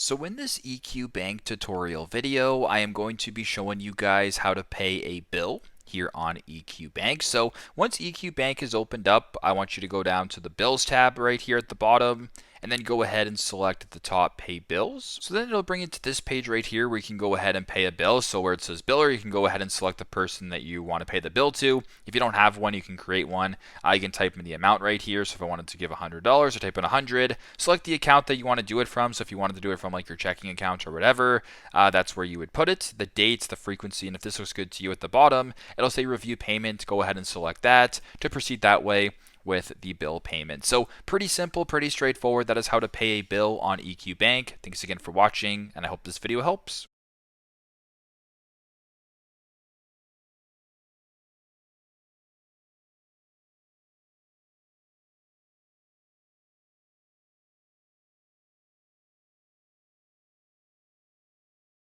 So in this EQ Bank tutorial video, I am going to be showing you guys how to pay a bill here on EQ Bank. So once EQ Bank is opened up, I want you to go down to the Bills tab right here at the bottom, and then go ahead and select at the top Pay Bills. So then it'll bring you to this page right here where you can go ahead and pay a bill. So where it says biller, you can go ahead and select the person that you want to pay the bill to. If you don't have one, you can create one. You can type in the amount right here. So if I wanted to give $100, I type in 100. Select the account that you want to do it from. So if you wanted to do it from like your checking account or whatever, that's where you would put it. The dates, the frequency, and if this looks good to you at the bottom, it'll say review payment. Go ahead and select that to proceed that way with the bill payment. So pretty simple, pretty straightforward. That is how to pay a bill on EQ Bank. Thanks again for watching, and I hope this video helps.